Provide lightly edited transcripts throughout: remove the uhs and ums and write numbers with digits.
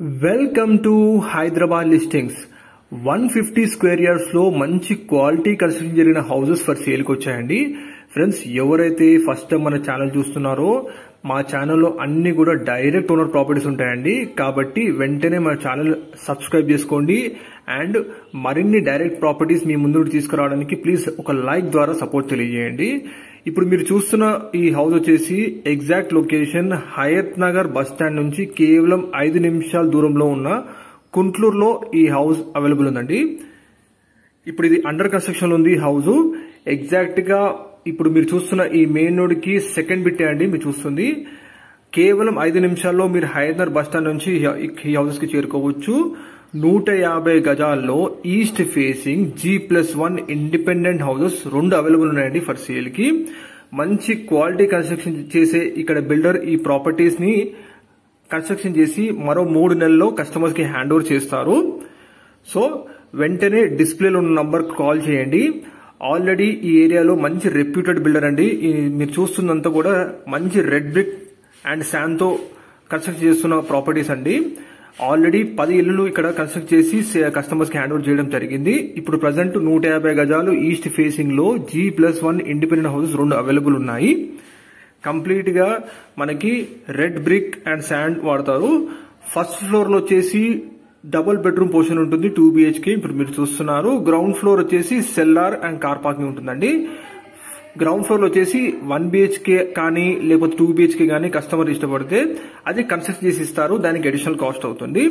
Welcome to Hyderabad listings 150 square yards లో మంచి quality construction జరిగిన హౌసెస్ ఫర్ సేల్ కి వచ్చాయండి. ఫ్రెండ్స్, ఎవరైతే ఫస్ట్ టైం మన ఛానల్ చూస్తున్నారో మా ఛానల్లో అన్ని కూడా డైరెక్ట్ ఓనర్ ప్రాపర్టీస్ ఉంటాయండి. కాబట్టి వెంటనే మన ఛానల్ సబ్స్క్రైబ్ చేసుకోండి అండ్ మరిన్ని డైరెక్ట్ ప్రాపర్టీస్ మీ ముందుకు తీసుకురావడానికి ప్లీజ్ ఒక లైక్ ద్వారా సపోర్ట్ తెలియజేయండి. ఇప్పుడు మీరు చూస్తున్న ఈ హౌస్ వచ్చేసి exact location Hayath Nagar bus stand నుంచి కేవలం 5 నిమిషాల దూరంలో ఉన్న కుంట్లూరులో ఈ హౌస్ అవైలబుల్ ఉందండి. ఇప్పుడు ఇది అండర్ కన్స్ట్రక్షన్ ఉంది. హౌస్ ఎగ్జాక్ట్ గా ఇప్పుడు మీరు చూస్తున్న ఈ మెయిన్ రోడ్ కి సెకండ్ బిట్టే అండి. మీరు చూస్తుంది కేవలం 5 నిమిషాల్లో మీరు హయత్ నగర్ బస్ స్టాండ్ నుంచి ఈ హౌసెస్ కి చేరుకోవచ్చు. 150 గజాల్లో east facing G+1 independent houses 2 available ఉన్నాయండి ఫర్ సేల్ కి. మంచి క్వాలిటీ కన్స్ట్రక్షన్ చేసే ఇక్కడ బిల్డర్ ఈ ప్రాపర్టీస్ ని కన్స్ట్రక్షన్ చేసి మరో 3 నెలల్లో కస్టమర్స్ కి హ్యాండ్ ఓవర్ చేస్తారు. సో వెంటనే డిస్ప్లేలో ఉన్న నంబర్ కాల్ చేయండి. ఆల్రెడీ ఈ ఏరియాలో మంచి రెప్యూటెడ్ బిల్డర్ అండి. మీరు చూస్తున్నంత కూడా మంచి రెడ్ బ్రిక్ అండ్ శాండ్ తో కన్స్ట్రక్ట్ చేస్తున్న ప్రాపర్టీస్ అండి. ఆల్రెడీ 10 ఇళ్లు ఇక్కడ కన్స్ట్రక్ట్ చేసి కస్టమర్స్ కి హ్యాండ్ ఓవర్ చేయడం జరిగింది. ఇప్పుడు ప్రజెంట్ 150 గజాలు ఈస్ట్ ఫేసింగ్ లో G+1 ఇండిపెండెంట్ హౌసెస్ 2 అవైలబుల్ ఉన్నాయి. కంప్లీట్ గా మనకి రెడ్ బ్రిక్ అండ్ శాండ్ వాడతారు. ఫస్ట్ ఫ్లోర్ లో వచ్చేసి డబుల్ బెడ్రూమ్ పోర్షన్ ఉంటుంది 2 BHK. ఇప్పుడు మీరు చూస్తున్నారు. గ్రౌండ్ ఫ్లోర్ వచ్చేసి సెల్లార్ అండ్ కార్ పార్కింగ్ ఉంటుందండి. గ్రౌండ్ ఫ్లోర్ లో వచ్చేసి 1 BHK కానీ లేకపోతే 2 BHK కానీ కస్టమర్ ఇష్టపడితే అది కన్స్ట్రక్ట్ చేసి ఇస్తారు. దానికి అడిషనల్ కాస్ట్ అవుతుంది.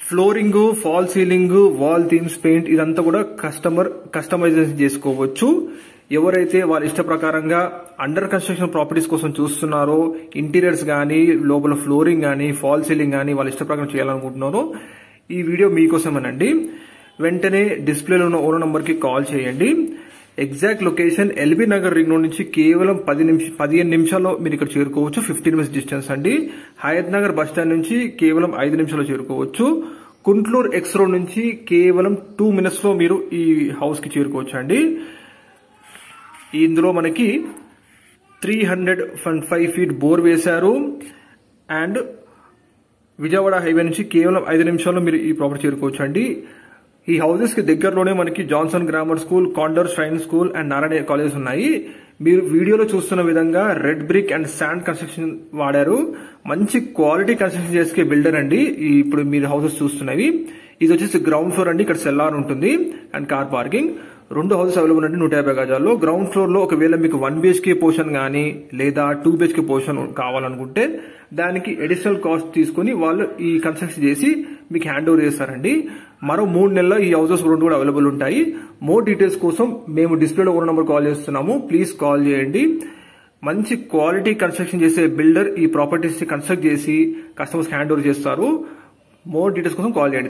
Flooring, fall ceiling, wall themes, paint ఇదంతా కూడా కస్టమైజేషన్ చేసుకోవచ్చు. ఎవరైతే వాళ్ళ ఇష్ట ప్రకారంగా అండర్ కన్స్ట్రక్షన్ ప్రాపర్టీస్ కోసం చూస్తున్నారో, ఇంటీరియర్స్ గానీ లోపల ఫ్లోరింగ్ గానీ ఫాల్ సీలింగ్ గానీ వాళ్ళ ఇష్ట ప్రకారం చేయాలనుకుంటున్నారో ఈ వీడియో మీకోసమేనండి. వెంటనే డిస్ప్లేలో ఉన్న ఓనర్ నంబర్ కి కాల్ చేయండి. Exact location LB Nagar ring road నుంచి కేవలం 15 నిమిషాల్లో మీరు ఇక్కడ చేరుకోవచ్చు. 15 మినిట్స్ డిస్టెన్స్ అండి. హయత్ నగర్ బస్ స్టాండ్ నుంచి కేవలం 5 నిమిషాల్లో చేరుకోవచ్చు. కుంట్లూరు ఎక్స్ రోడ్ నుంచి కేవలం 2 మినిట్స్ లో మీరు ఈ హౌస్ కి చేరుకోవచ్చు అండి. ఇందులో మనకి 305 ఫీట్ బోర్ వేశారు అండ్ విజయవాడ హైవే నుంచి కేవలం 5 నిమిషాల్లో మీరు ఈ ప్రాపర్టీ చేరుకోవచ్చు అండి. ఈ హౌసెస్ కి దగ్గరలోనే మనకి Johnson grammar school, condor shrine school and Narayana colleges ఉన్నాయి. మీరు వీడియోలో చూస్తున్న విధంగా red brick and sand construction వాడారు. మంచి క్వాలిటీ కన్స్ట్రక్షన్ చేసే బిల్డర్ అండి. ఇప్పుడు మీరు హౌసెస్ చూస్తున్నవి ఇది వచ్చేసి గ్రౌండ్ ఫ్లోర్ అండి. ఇక్కడ సెల్లార్ ఉంటుంది and car parking. 2 houses available అండి 150 గజాల్లో. గ్రౌండ్ ఫ్లోర్ లో ఒకవేళ మీకు 1 BHK పోర్షన్ గానీ లేదా 2 BHK పోర్షన్ కావాలనుకుంటే దానికి అడిషనల్ కాస్ట్ తీసుకుని వాళ్ళు ఈ కన్స్ట్రక్షన్ చేసి మీకు హ్యాండ్ ఓవర్ చేస్తారండి. మరో 3 నెలల్లో ఈ హౌసెస్ 2 కూడా అవైలబుల్ ఉంటాయి. మోర్ డీటెయిల్స్ కోసం మేము డిస్ప్లేలో ఓనర్ నంబర్ కాల్ చేస్తున్నాము. ప్లీజ్ కాల్ చేయండి. మంచి క్వాలిటీ కన్స్ట్రక్షన్ చేసే బిల్డర్ ఈ ప్రాపర్టీస్ కన్స్ట్రక్ట్ చేసి కస్టమర్స్ హ్యాండ్ ఓవర్ చేస్తారు. మోర్ డీటెయిల్స్ కోసం కాల్ చేయండి.